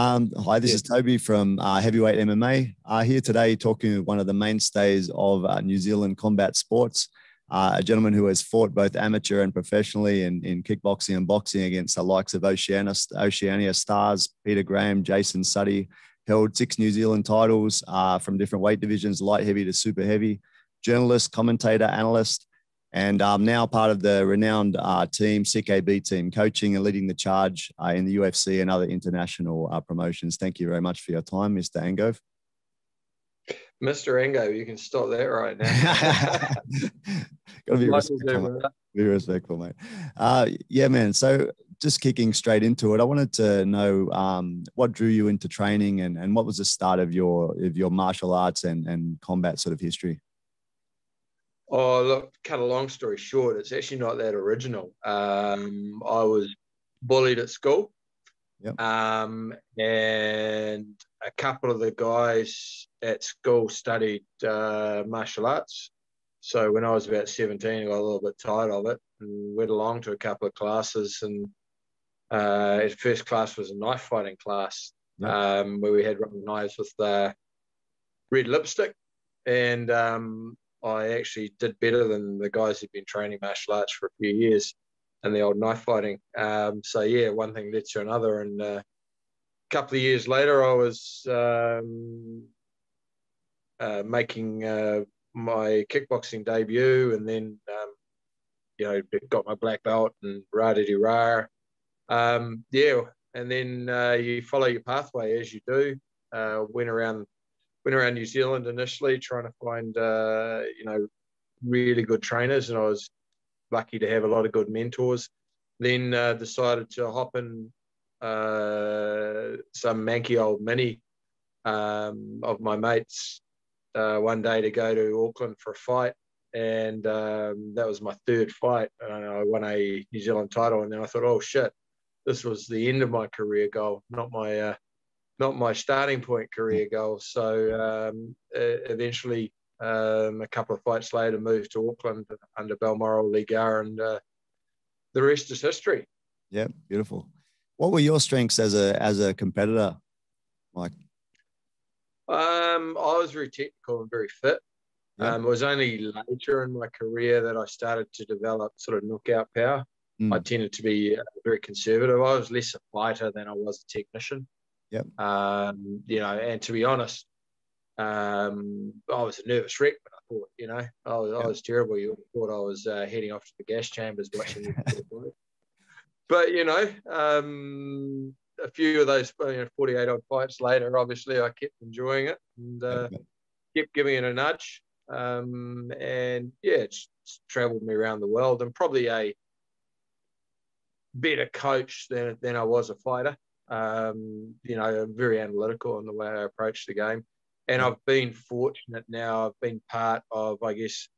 Hi, this is Toby from Heavyweight MMA. Here today talking with one of the mainstays of New Zealand combat sports, a gentleman who has fought both amateur and professionally in kickboxing and boxing against the likes of Oceania stars, Peter Graham, Jason Suttie, held 6 New Zealand titles from different weight divisions, light heavy to super heavy, journalist, commentator, analyst, and now part of the renowned team, CKB team, coaching and leading the charge in the UFC and other international promotions. Thank you very much for your time, Mr. Angove. Mr. Angove, you can stop that right now. Got to be respectful, be respectful, mate. Yeah, man. So just kicking straight into it, I wanted to know what drew you into training and what was the start of your martial arts and combat sort of history? Oh, look, cut a long story short, it's actually not that original. I was bullied at school. Yep. And a couple of the guys at school studied martial arts. So when I was about 17, I got a little bit tired of it and went along to a couple of classes. And first class was a knife fighting class. Yep. Where we had rubber knives with red lipstick. And I actually did better than the guys who'd been training martial arts for a few years in the old knife fighting. So yeah, one thing led to another. And a couple of years later, I was making my kickboxing debut, and then got my black belt and rah-de-de-rah. Yeah, and then you follow your pathway as you do. Went around New Zealand initially, trying to find really good trainers, and I was lucky to have a lot of good mentors. Then decided to hop in some manky old mini of my mates one day to go to Auckland for a fight, and that was my third fight. I won a New Zealand title, and then I thought, oh shit, this was the end of my career goal, not my starting point career goal. So eventually, a couple of fights later, moved to Auckland under Balmoral Liga, and the rest is history. Yeah, beautiful. What were your strengths as a competitor, Mike? I was very technical and very fit. Yeah. It was only later in my career that I started to develop sort of knockout power. I tended to be very conservative. I was less a fighter than I was a technician. Yep. And to be honest, I was a nervous wreck, but I thought, I was terrible. You thought I was heading off to the gas chambers watching you. But, a few of those 48 odd fights later, obviously I kept enjoying it and kept giving it a nudge. And yeah, it's traveled me around the world, and probably a better coach than I was a fighter. Very analytical in the way I approach the game. And I've been fortunate now. I've been part of, I guess,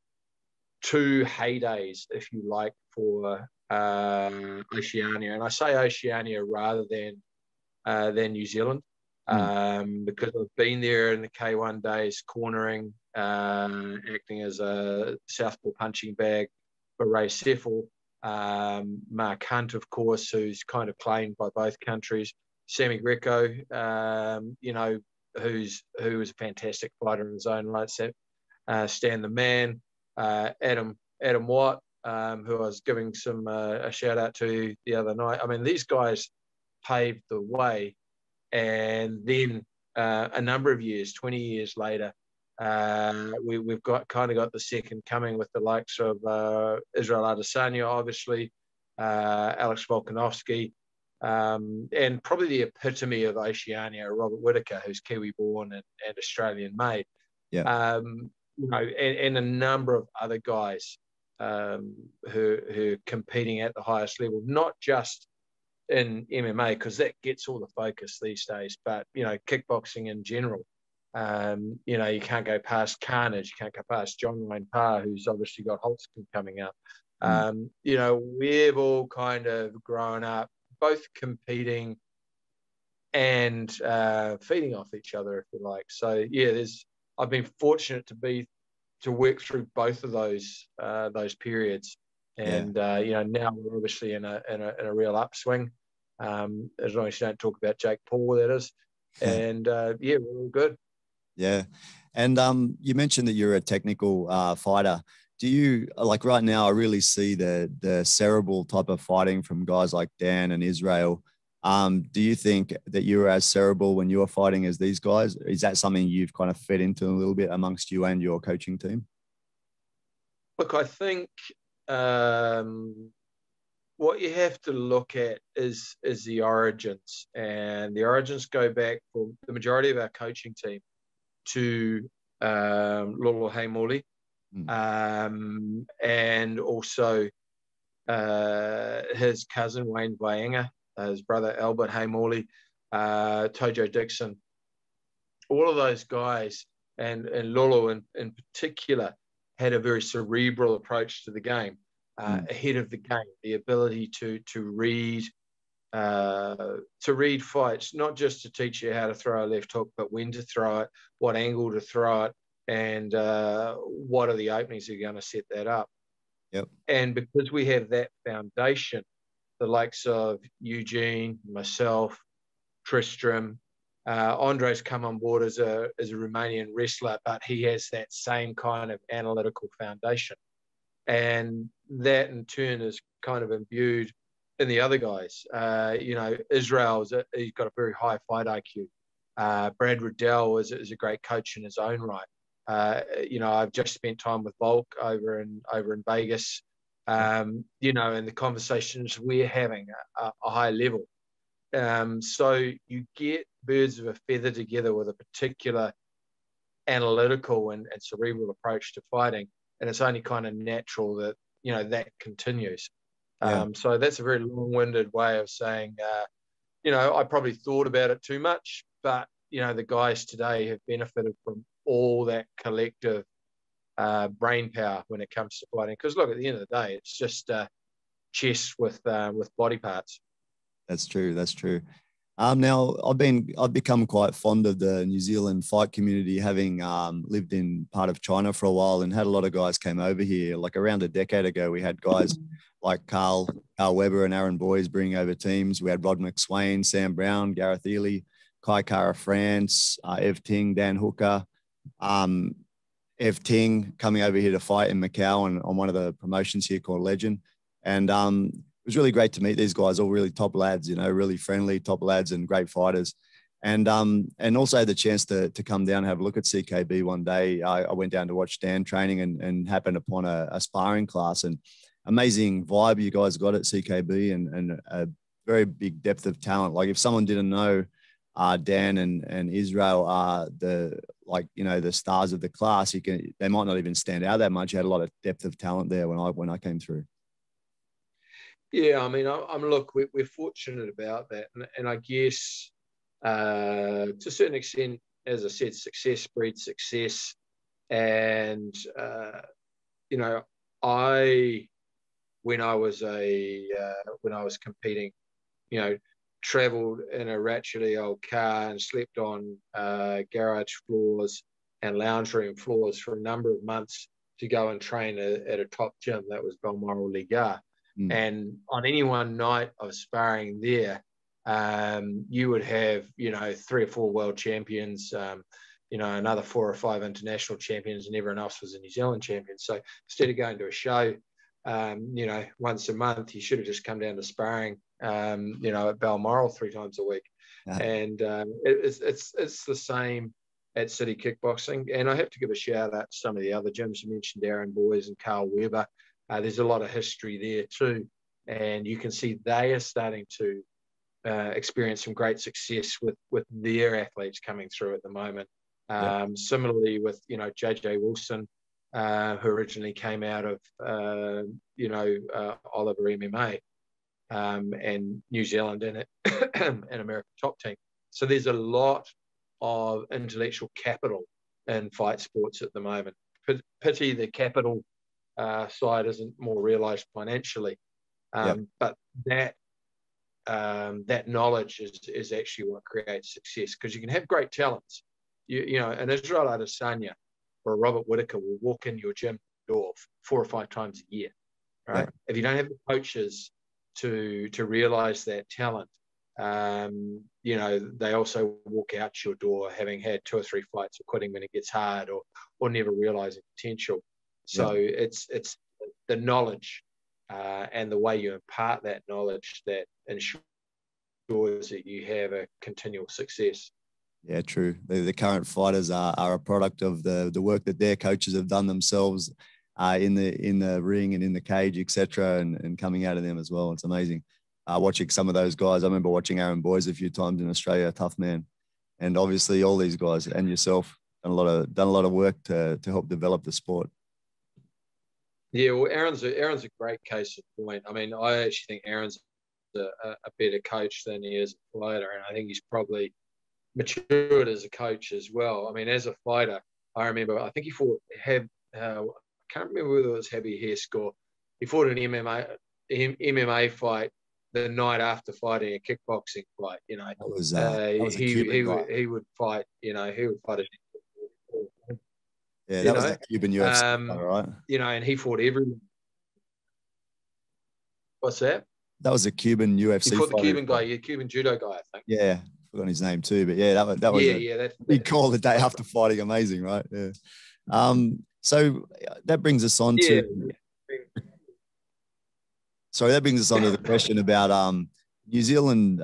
2 heydays, if you like, for Oceania. And I say Oceania rather than New Zealand, because I've been there in the K1 days, cornering, acting as a southpaw punching bag for Ray Seffel. Mark Hunt, of course, who's kind of claimed by both countries. Sammy Greco, who was a fantastic fighter in his own right. Stan the Man, Adam Watt, who I was giving a shout out to the other night. I mean, these guys paved the way, and then a number of years, 20 years later, we've got the second coming with the likes of Israel Adesanya, obviously, Alex Volkanovski, and probably the epitome of Oceania, Robert Whittaker, who's Kiwi born and Australian made. Yeah. And a number of other guys who are competing at the highest level, not just in MMA, because that gets all the focus these days, but kickboxing in general. You can't go past Carnage, you can't go past John Wayne Parr, who's obviously got Holtzkin coming up. We've all kind of grown up both competing and feeding off each other, if you like. So yeah, I've been fortunate to work through both of those periods, and now we're obviously in a real upswing. as long as you don't talk about Jake Paul, that is. And yeah, we're all good. Yeah. And you mentioned that you're a technical fighter. Do you, like right now, I really see the cerebral type of fighting from guys like Dan and Israel. Do you think that you were as cerebral when you were fighting as these guys? Is that something you've kind of fed into a little bit amongst you and your coaching team? Look, I think what you have to look at is the origins, and the origins go back for the majority of our coaching team to Lolo Heimoli, and also his cousin Wayne Vaenga, his brother Albert Heimoli, Tojo Dixon, all of those guys, and Lolo in particular, had a very cerebral approach to the game, ahead of the game, the ability to read fights, not just to teach you how to throw a left hook, but when to throw it, what angle to throw it, and what are the openings that are going to set that up. Yep. And because we have that foundation, the likes of Eugene, myself, Tristram, Andre's come on board as a Romanian wrestler, but he has that same kind of analytical foundation. And that in turn is kind of imbued in the other guys. Israel, he's got a very high fight IQ. Brad Riddell is a great coach in his own right. I've just spent time with Volk over in Vegas. And the conversations we're having are a high level. So you get birds of a feather together with a particular analytical and cerebral approach to fighting, and it's only kind of natural that that continues. Yeah. So that's a very long-winded way of saying, I probably thought about it too much, but the guys today have benefited from all that collective brain power when it comes to fighting. Because look, at the end of the day, it's just chess with body parts. That's true. That's true. Now I've become quite fond of the New Zealand fight community, having lived in part of China for a while and had a lot of guys came over here. Like around a decade ago, we had guys like Carl Weber and Aaron Boys bring over teams. We had Rod McSwain, Sam Brown, Gareth Healy, Kai Kara France, Ev Ting, Dan Hooker, Ev Ting coming over here to fight in Macau on one of the promotions here called Legend. And it was really great to meet these guys, all really top lads, really friendly, top lads and great fighters. And also had the chance to come down and have a look at CKB one day. I went down to watch Dan training and happened upon a sparring class, and amazing vibe you guys got at CKB, and a very big depth of talent. Like if someone didn't know Dan and Israel are the stars of the class, they might not even stand out that much. You had a lot of depth of talent there when I came through. Yeah, I mean, look, we're fortunate about that, and I guess to a certain extent, as I said, success breeds success, and when I was competing, travelled in a ratchetly old car and slept on garage floors and lounge room floors for a number of months to go and train at a top gym that was Balmoral Liga. And on any one night of sparring there, you would have, 3 or 4 world champions, another 4 or 5 international champions, and everyone else was a New Zealand champion. So instead of going to a show, once a month, you should have just come down to sparring, at Balmoral 3 times a week. Yeah. And it's the same at City Kickboxing. And I have to give a shout out to some of the other gyms. You mentioned Aaron Boys and Carl Weber. There's a lot of history there too, and you can see they are starting to experience some great success with their athletes coming through at the moment. Similarly with JJ Wilson, who originally came out of Oliver MMA and New Zealand and American Top Team. So there's a lot of intellectual capital in fight sports at the moment. Pity the capital side isn't more realised financially, but that knowledge is actually what creates success, because you can have great talents. An Israel Adesanya or a Robert Whittaker will walk in your gym door 4 or 5 times a year, right? Yeah. If you don't have the coaches to realise that talent, You know, they also walk out your door having had 2 or 3 fights or quitting when it gets hard, or never realizing potential. So it's the knowledge and the way you impart that knowledge that ensures that you have a continual success. Yeah, true. The current fighters are a product of the work that their coaches have done themselves in the ring and in the cage, etc., and coming out of them as well. It's amazing. Watching some of those guys. I remember watching Aaron Boys a few times in Australia, tough man. And obviously all these guys and yourself done a lot of work to help develop the sport. Yeah, well, Aaron's a great case in point. I mean, I actually think Aaron's a better coach than he is a fighter, and I think he's probably matured as a coach as well. I mean, as a fighter, I remember, I think he fought, I can't remember whether it was Heavy Hesk or he fought an MMA fight the night after fighting a kickboxing fight. You know, that was a Cuban guy. He would fight. You know, he would fight. Yeah, that was a Cuban UFC guy, right? You know, and he fought everyone. What's that? That was a Cuban UFC. He fought the Cuban guy, Cuban judo guy, I think. Yeah, forgot his name too, but yeah, that was a big call the day after fighting. Amazing, right? Yeah. So that brings us on to. Sorry, that brings us on to the question about New Zealand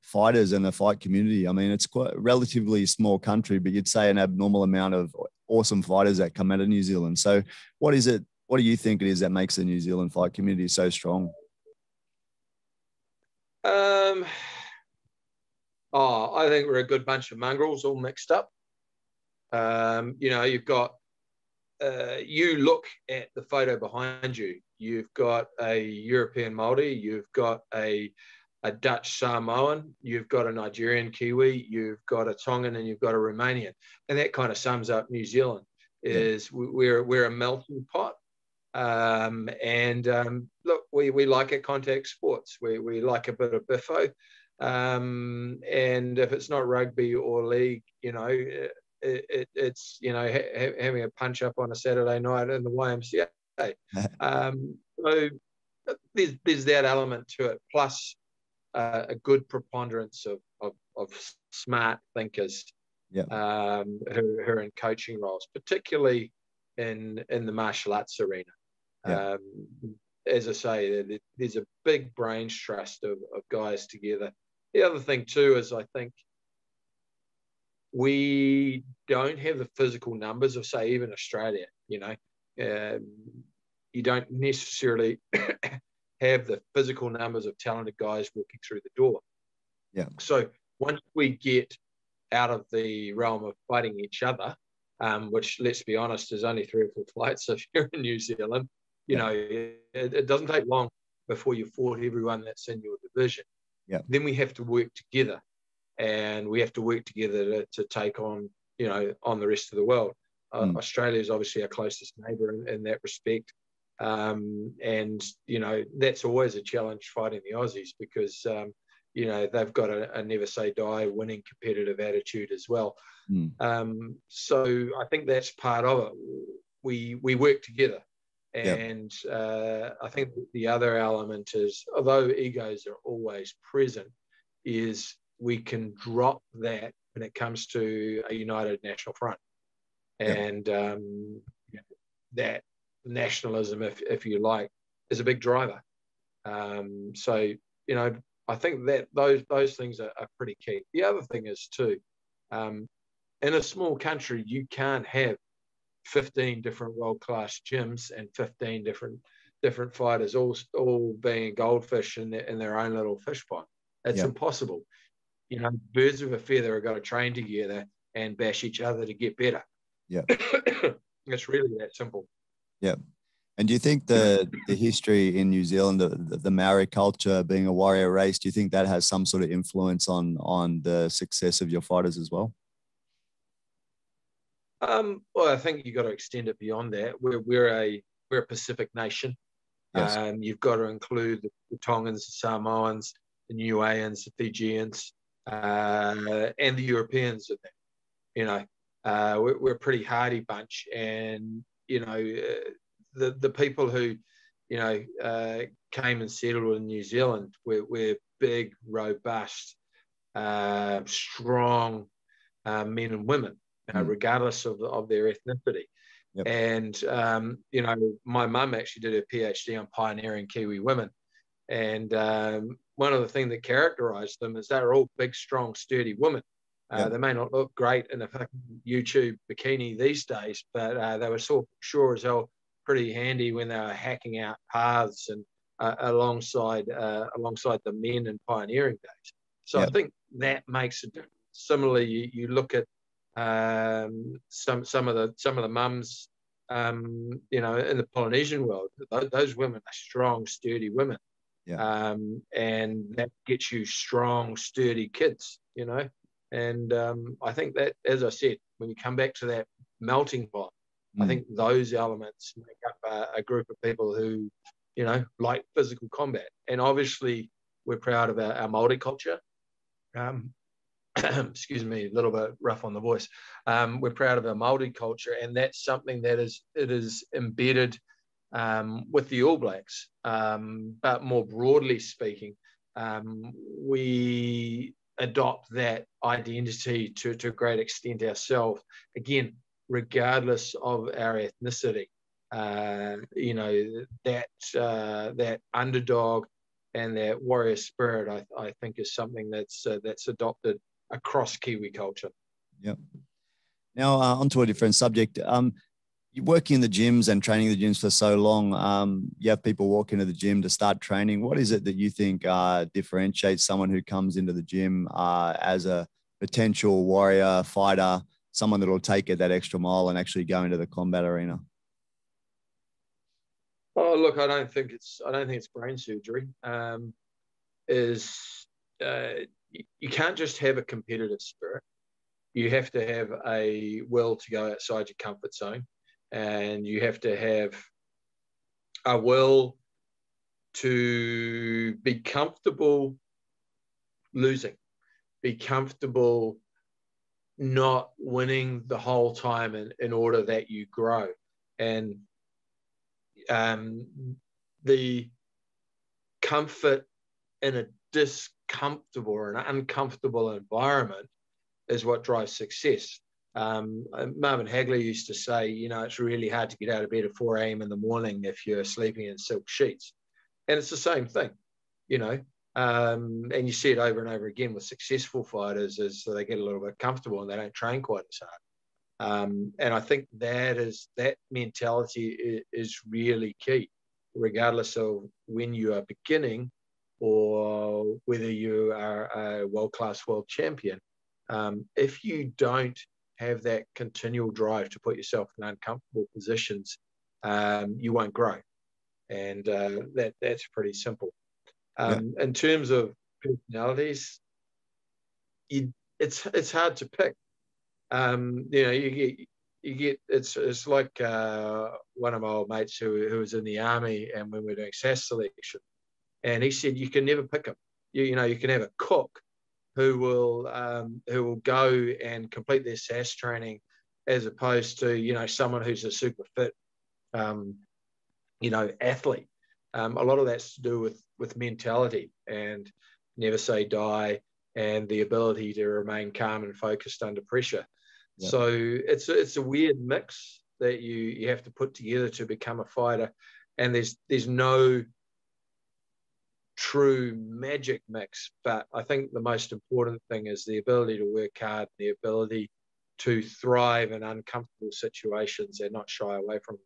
fighters and the fight community. I mean, it's quite a relatively small country, but you'd say an abnormal amount of awesome fighters that come out of New Zealand. So what is it? What do you think it is that makes the New Zealand fight community so strong? I think we're a good bunch of mongrels all mixed up. You know, you've got, you look at the photo behind you, you've got a European Maori, you've got a Dutch Samoan, you've got a Nigerian Kiwi, you've got a Tongan, and you've got a Romanian. And that kind of sums up New Zealand, is we're a melting pot. Look, we like it contact sports. We like a bit of biffo. And if it's not rugby or league, you know, it's, you know, having a punch up on a Saturday night in the YMCA. So there's that element to it, plus a good preponderance of smart thinkers who are in coaching roles, particularly in the martial arts arena. As I say, there's a big brains trust of guys together. The other thing too is I think we don't have the physical numbers of, say, even Australia. You know, you don't necessarily have the physical numbers of talented guys walking through the door. Yeah. So once we get out of the realm of fighting each other, which, let's be honest, is only 3 or 4 fights if you're in New Zealand, you know, it doesn't take long before you fought everyone that's in your division. Then we have to work together, and we have to work together to take on, you know, on the rest of the world. Australia is obviously our closest neighbour in that respect. And, you know, that's always a challenge fighting the Aussies because, you know, they've got a never say die winning competitive attitude as well. So I think that's part of it. We work together. And I think the other element is, although egos are always present, is we can drop that when it comes to a united national front. And that nationalism, if you like, is a big driver. So, you know, I think that those things are pretty key. The other thing is too, in a small country, you can't have 15 different world-class gyms and 15 different fighters all being goldfish in their own little fish pond. It's impossible. You know, birds of a feather are going to train together and bash each other to get better. It's really that simple. And do you think the history in New Zealand, the Maori culture, being a warrior race, do you think that has some sort of influence on the success of your fighters as well? Well, I think you've got to extend it beyond that. We're a Pacific nation. You've got to include the Tongans, the Samoans, the Niueans, the Fijians, and the Europeans in there. You know, we're a pretty hardy bunch, and you know, the people who, you know, came and settled in New Zealand, we're big, robust, strong men and women, regardless of their ethnicity. Yep. And, my mum actually did her PhD on pioneering Kiwi women. And one of the things that characterized them is they're all big, strong, sturdy women. They may not look great in a fucking YouTube bikini these days, but they were sure as hell pretty handy when they were hacking out paths and alongside the men in pioneering days. So I think that makes a difference. Similarly, you look at some of the mums, in the Polynesian world. Those women are strong, sturdy women, and that gets you strong, sturdy kids. And I think that, as I said, when you come back to that melting pot, I think those elements make up a group of people who, like physical combat. And obviously, we're proud of our Maori culture. Excuse me, a little bit rough on the voice. We're proud of our Maori culture, and that's something that is embedded with the All Blacks. But more broadly speaking, we adopt that identity to a great extent ourselves. Again, regardless of our ethnicity, that underdog and that warrior spirit, I think, is something that's adopted across Kiwi culture. Yep. Now, onto a different subject. You're working in the gyms and training the gyms for so long. You have people walk into the gym to start training. What is it that you think differentiates someone who comes into the gym as a potential warrior, fighter, someone that will take it that extra mile and actually go into the combat arena? Oh, look, I don't think it's brain surgery. You can't just have a competitive spirit. You have to have a will to go outside your comfort zone, and you have to have a will to be comfortable losing, be comfortable not winning the whole time in order that you grow. And the comfort in a discomfortable or an uncomfortable environment is what drives success. Marvin Hagley used to say, it's really hard to get out of bed at 4 a.m. in the morning if you're sleeping in silk sheets. And it's the same thing, and you see it over and over again with successful fighters as they get a little bit comfortable and they don't train quite as hard. And I think that mentality is really key, regardless of when you are beginning or whether you are a world-class world champion. If you don't have that continual drive to put yourself in uncomfortable positions, you won't grow. And that's pretty simple. In terms of personalities, it's hard to pick. You get it's like one of my old mates who was in the army, and when we were doing SAS selection, and he said you can never pick them. You can have a cook who will go and complete their SAS training, as opposed to someone who's a super fit athlete. A lot of that's to do with mentality and never say die, and the ability to remain calm and focused under pressure. Yep. So it's a weird mix that you have to put together to become a fighter, and there's no true magic mix. But I think the most important thing is the ability to work hard, the ability to thrive in uncomfortable situations and not shy away from them.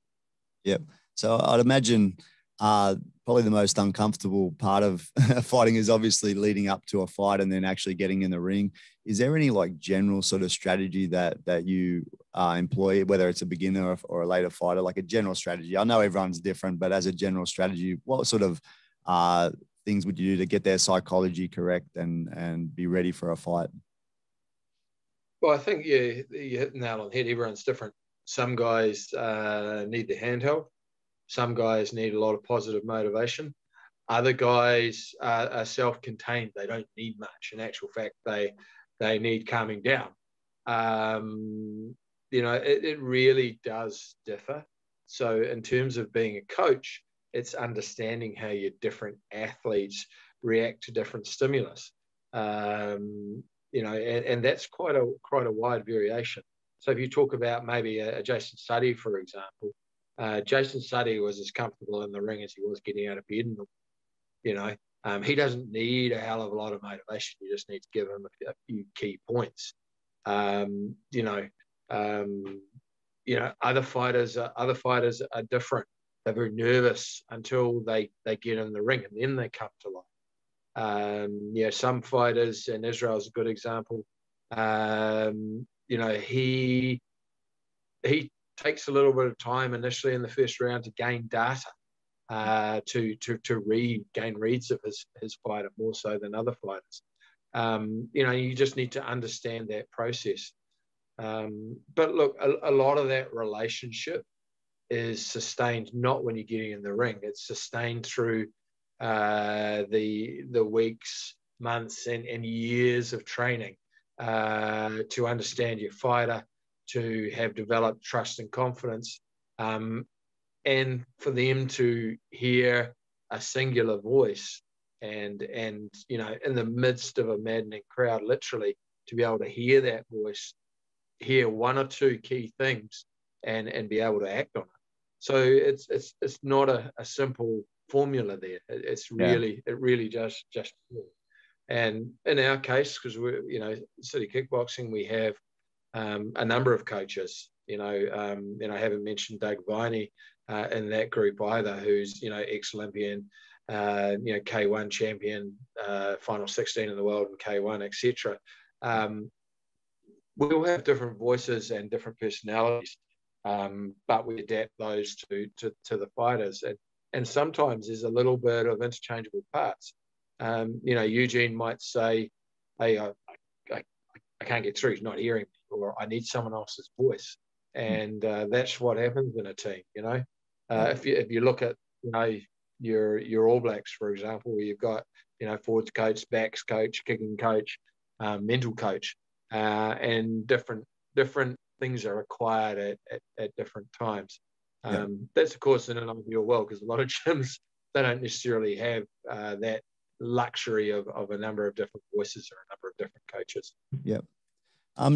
Yep. So I'd imagine probably the most uncomfortable part of fighting is obviously leading up to a fight and then actually getting in the ring. Is there any general sort of strategy that you employ, whether it's a beginner or a later fighter, like a general strategy? I know everyone's different, but as a general strategy, what sort of things would you do to get their psychology correct and be ready for a fight? Well, I think you hit the nail on the head. Everyone's different. Some guys need the handheld. Some guys need a lot of positive motivation. Other guys are self-contained. They don't need much. In actual fact, they need calming down. It really does differ. So in terms of being a coach, it's understanding how your different athletes react to different stimulus. You know, and that's quite a wide variation. So if you talk about maybe a Jason Suttie, for example, Jason Suttie was as comfortable in the ring as he was getting out of bed. You know, he doesn't need a hell of a lot of motivation. You just need to give him a few key points. You know, other fighters are different. They're very nervous until they get in the ring, and then they come to life. You know, some fighters, and Israel's a good example. You know, he takes a little bit of time initially in the first round to gain data, to gain reads of his fighter more so than other fighters. You know, you just need to understand that process. But look, a lot of that relationship is sustained not when you're getting in the ring. It's sustained through the weeks, months, and years of training to understand your fighter, to have developed trust and confidence, and for them to hear a singular voice and you know, in the midst of a maddening crowd, literally, to be able to hear that voice, hear one or two key things, and be able to act on it. So it's not a simple formula there. It's really it really just. And in our case, because we're, you know, City Kickboxing, we have a number of coaches. You know, and I haven't mentioned Doug Viney in that group either, who's, you know, ex-Olympian, you know, K1 champion, final 16 in the world in K1, etc. We all have different voices and different personalities, but we adapt those to the fighters, and sometimes there's a little bit of interchangeable parts. You know, Eugene might say, "Hey, I can't get through. He's not hearing me," or "I need someone else's voice," and that's what happens in a team. You know, if you look at, you know, your All Blacks, for example, where you've got, you know, forwards coach, backs coach, kicking coach, mental coach, and different things are required at different times. That's of course in an ideal world, because a lot of gyms, they don't necessarily have that luxury of a number of different voices or a number of different coaches. Yep.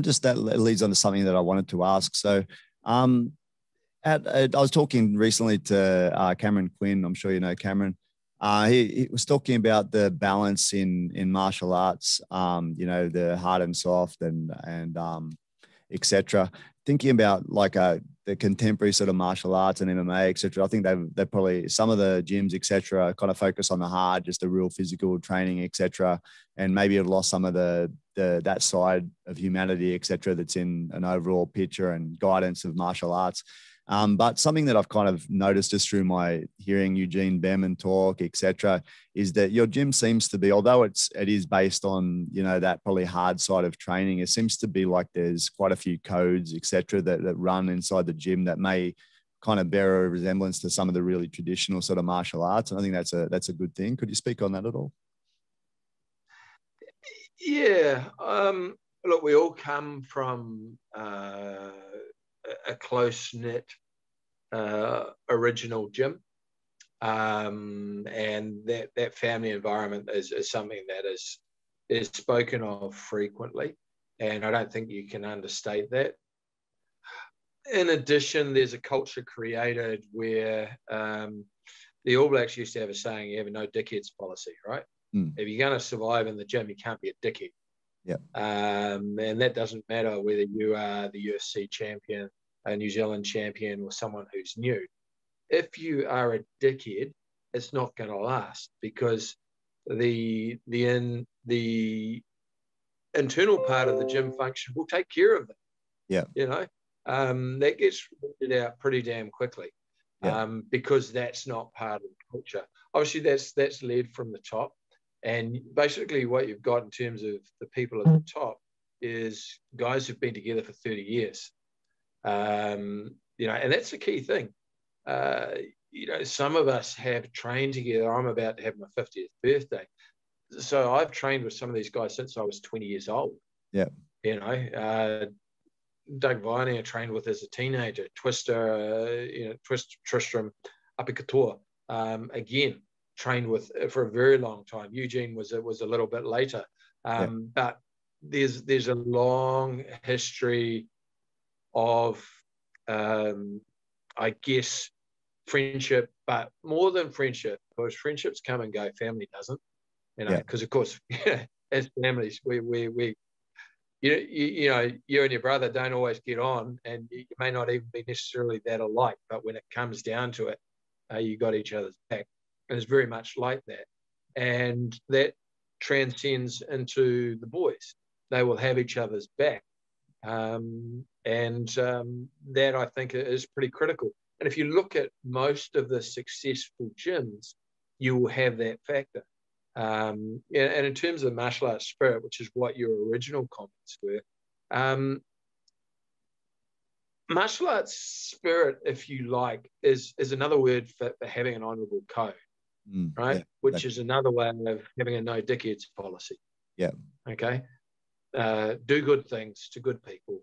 Just that leads on to something that I wanted to ask. So, I was talking recently to Cameron Quinn. I'm sure you know Cameron. He was talking about the balance in martial arts. You know, the hard and soft and etc. Thinking about like the contemporary sort of martial arts and MMA, etc. I think they probably, some of the gyms, etc., kind of focus on the hard, just the real physical training, etc. And maybe it lost some of that side of humanity, etc. That's in an overall picture and guidance of martial arts. But something that I've kind of noticed just through my hearing Eugene Behrman talk, etc., is that your gym seems to be, although it is based on, you know, that probably hard side of training, it seems to be like there's quite a few codes, etc., that run inside the gym that may kind of bear a resemblance to some of the really traditional sort of martial arts. And I think that's a good thing. Could you speak on that at all? Yeah. Look, we all come from a close-knit original gym, and that family environment is something that is spoken of frequently, and I don't think you can understate that. In addition, there's a culture created where the All Blacks used to have a saying, you have a no dickheads policy, right? If you're going to survive in the gym, you can't be a dickhead. And that doesn't matter whether you are the UFC champion, a New Zealand champion, or someone who's new. If you are a dickhead, it's not going to last, because the internal part of the gym function will take care of it. You know, that gets rooted out pretty damn quickly, because that's not part of the culture. Obviously, that's led from the top, and basically what you've got in terms of the people at the top is guys who've been together for 30 years. You know, and that's the key thing. You know, some of us have trained together. I'm about to have my 50th birthday, so I've trained with some of these guys since I was 20 years old. You know, Doug Viney I trained with as a teenager. Twister, you know, Tristram Apicatour, again, trained with for a very long time. Eugene was a little bit later, but there's a long history of, I guess, friendship, but more than friendship, because friendships come and go, family doesn't, because of course, as families, we you know, you and your brother don't always get on, and you may not even be necessarily that alike, but when it comes down to it, you got each other's back. And it's very much like that. And that transcends into the boys. They will have each other's back. That, I think, is pretty critical. And if you look at most of the successful gyms, you will have that factor. And in terms of martial arts spirit, which is what your original comments were, martial arts spirit, if you like, is another word for having an honourable code, right? Yeah, which is another way of having a no dickheads policy. Yeah. Okay. Do good things to good people.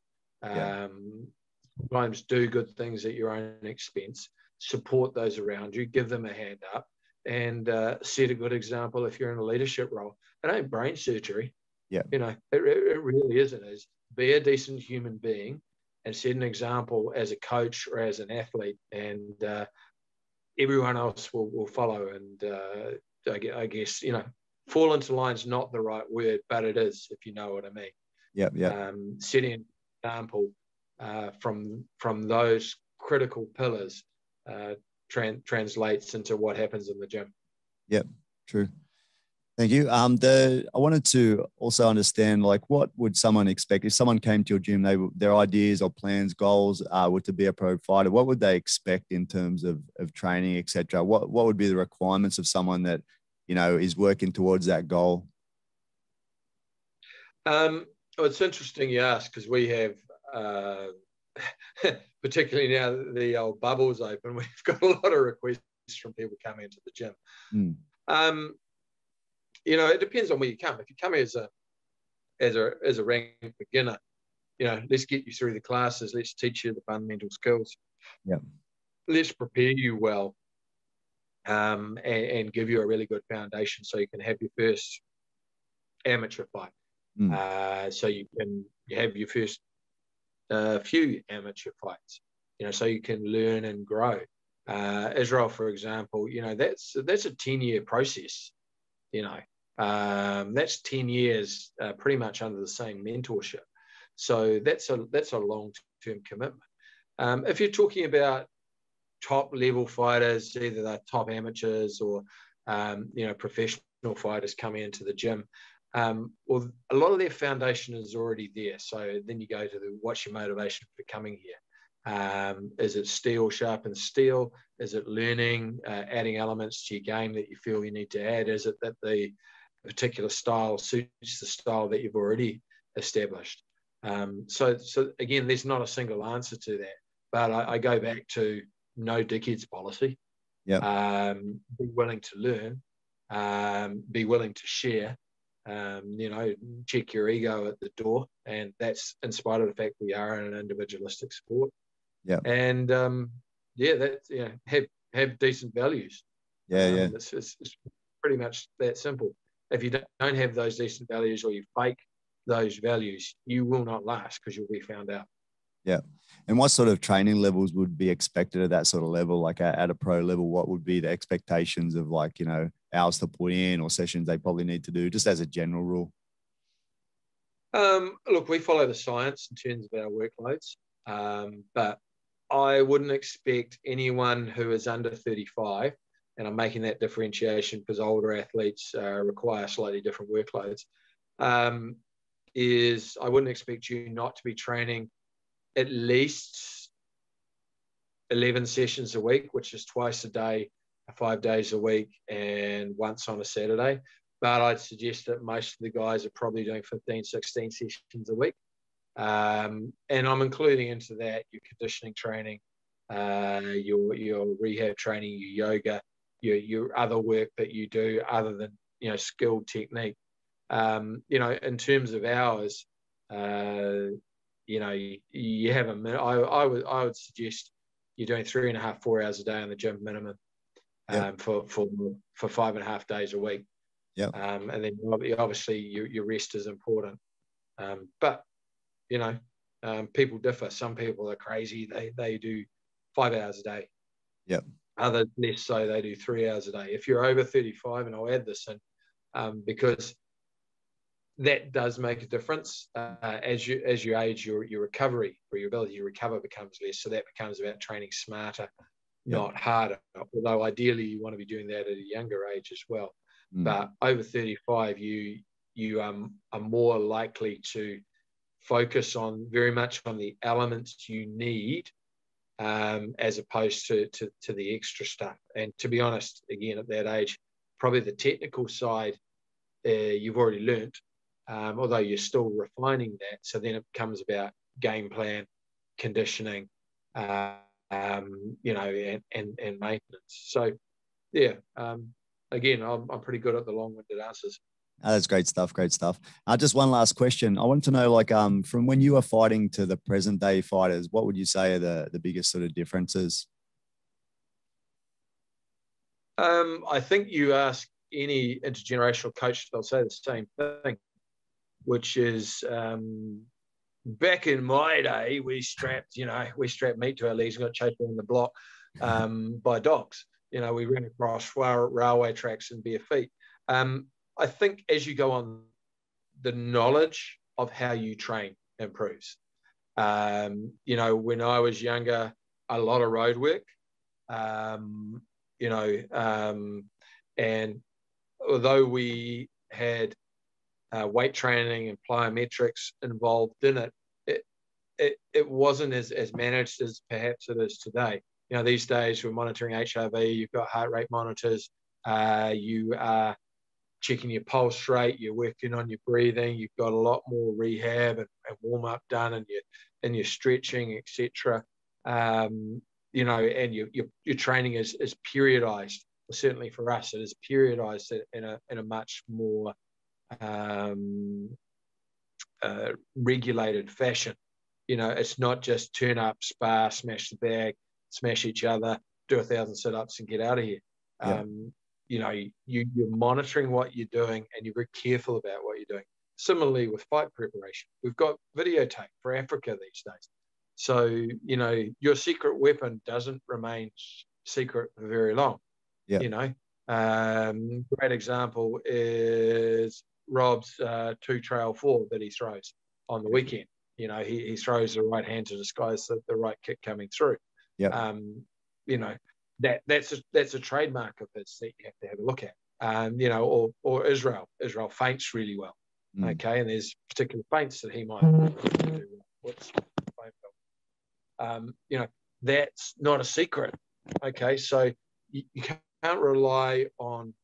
Sometimes do good things at your own expense. Support those around you. Give them a hand up. And set a good example if you're in a leadership role. It ain't brain surgery. Yeah. You know, it really isn't. Is be a decent human being and set an example as a coach or as an athlete, and everyone else will follow. And I guess, you know, fall into line's not the right word, but it is, if you know what I mean. Yeah, yeah. Setting an example from those critical pillars translates into what happens in the gym. Yep, true. Thank you. I wanted to also understand, like, what would someone expect if someone came to your gym? Their ideas or plans, goals were to be a pro fighter. What would they expect in terms of training, etc.? What would be the requirements of someone that, you know, is working towards that goal? Well, it's interesting you ask, because we have, particularly now that the old bubble's open, we've got a lot of requests from people coming into the gym. You know, it depends on where you come. If you come as a ranked beginner, you know, let's get you through the classes. Let's teach you the fundamental skills. Yeah. Let's prepare you well, and give you a really good foundation so you can have your first amateur fight. So you have your first few amateur fights, you know, so you can learn and grow. Israel, for example, you know, that's a 10-year process, you know. That's 10 years pretty much under the same mentorship. So that's a long-term commitment. If you're talking about top level fighters, either they're top amateurs or you know, professional fighters coming into the gym, well, a lot of their foundation is already there. So then you go to what's your motivation for coming here? Is it steel sharpens steel? Is it learning, adding elements to your game that you feel you need to add? Is it that the particular style suits the style that you've already established? So again, there's not a single answer to that, but I go back to no dickheads policy. Yeah. Be willing to learn, be willing to share, you know, check your ego at the door. And that's in spite of the fact we are in an individualistic sport. Yeah. And that's, you know, have decent values. Yeah. It's pretty much that simple. If you don't have those decent values, or you fake those values, you will not last, because you'll be found out. Yeah. And what sort of training levels would be expected at that sort of level? Like at a pro level, what would be the expectations of, like, you know, hours to put in or sessions they probably need to do, just as a general rule? Look, we follow the science in terms of our workloads, but I wouldn't expect anyone who is under 35, and I'm making that differentiation because older athletes require slightly different workloads, I wouldn't expect you not to be training at least 11 sessions a week, which is twice a day, 5 days a week, and once on a Saturday. But I'd suggest that most of the guys are probably doing 15, 16 sessions a week. And I'm including into that your conditioning training, your rehab training, your yoga, your other work that you do other than, you know, skilled technique. You know, in terms of hours, you know, you have I would suggest you're doing 3.5, 4 hours a day in the gym minimum. for 5.5 days a week. Yeah. And then obviously your rest is important. But, you know, people differ. Some people are crazy. They do 5 hours a day. Yep. Others less so, they do 3 hours a day. If you're over 35, and I'll add this in, because that does make a difference. As you age, your recovery, or your ability to recover, becomes less. So that becomes about training smarter, not harder. Although ideally you want to be doing that at a younger age as well. But over 35, you are more likely to focus on very much on the elements you need, as opposed to the extra stuff. And to be honest, again, at that age, probably the technical side you've already learnt, although you're still refining that. So then it becomes about game plan, conditioning, you know, and maintenance. So yeah, again, I'm pretty good at the long-winded answers. Oh, that's great stuff. Great stuff. Just one last question. I want to know, like, from when you were fighting to the present day fighters, what would you say are the biggest sort of differences? I think you ask any intergenerational coach, they'll say the same thing, which is, back in my day, we strapped meat to our legs and got chased around the block by dogs. You know, we ran across railway tracks in bare feet. I think as you go on, the knowledge of how you train improves. You know, when I was younger, a lot of road work, you know, and although we had weight training and plyometrics involved in it, it wasn't as managed as perhaps it is today. You know, these days we're monitoring HRV, you've got heart rate monitors, you are checking your pulse rate, you're working on your breathing, you've got a lot more rehab and warm up done, and your stretching, etc. You know, and your training is periodized. Well, certainly for us, it is periodized in a much more regulated fashion. You know, it's not just turn up, spar, smash the bag, smash each other, do 1,000 sit-ups and get out of here. Yeah. You know, you're monitoring what you're doing, and you're very careful about what you're doing. Similarly with fight preparation, we've got videotape for Africa these days. So, you know, your secret weapon doesn't remain secret for very long. Yeah. You know, great example is Rob's 2-trail 4 that he throws on the weekend. You know, he throws the right hand to disguise the right kick coming through. Yeah. You know, that's a trademark of his that you have to have a look at. You know, or Israel feints really well. Okay, and there's particular feints that he might do. You know, that's not a secret. Okay, so you can't rely on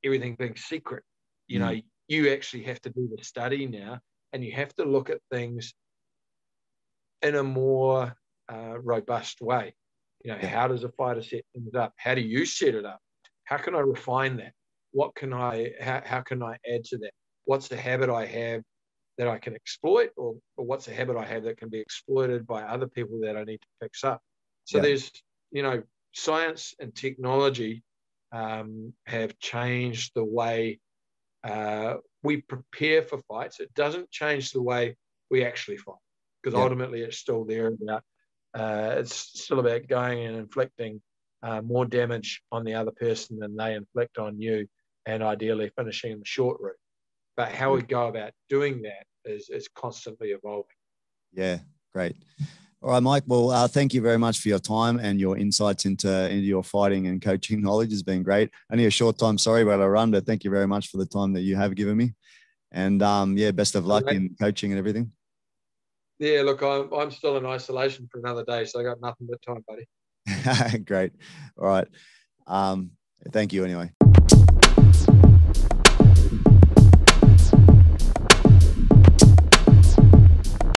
everything being secret. You know, you actually have to do the study now, and you have to look at things in a more robust way. You know, how does a fighter set things up? How do you set it up? How can I refine that? What can how can I add to that? What's the habit I have that I can exploit, or what's the habit I have that can be exploited by other people that I need to fix up? So there's, you know, science and technology have changed the way we prepare for fights. It doesn't change the way we actually fight, because ultimately it's still there about it's still about going and inflicting more damage on the other person than they inflict on you, and ideally finishing the short route. But how we go about doing that is constantly evolving. Yeah, great. All right, Mike. Well, thank you very much for your time, and your insights into your fighting and coaching knowledge has been great. Only a short time, sorry about our run, but thank you very much for the time that you have given me. And yeah, best of luck in coaching and everything. Yeah, look, I'm still in isolation for another day, so I got nothing but time, buddy. Great. All right. Thank you anyway.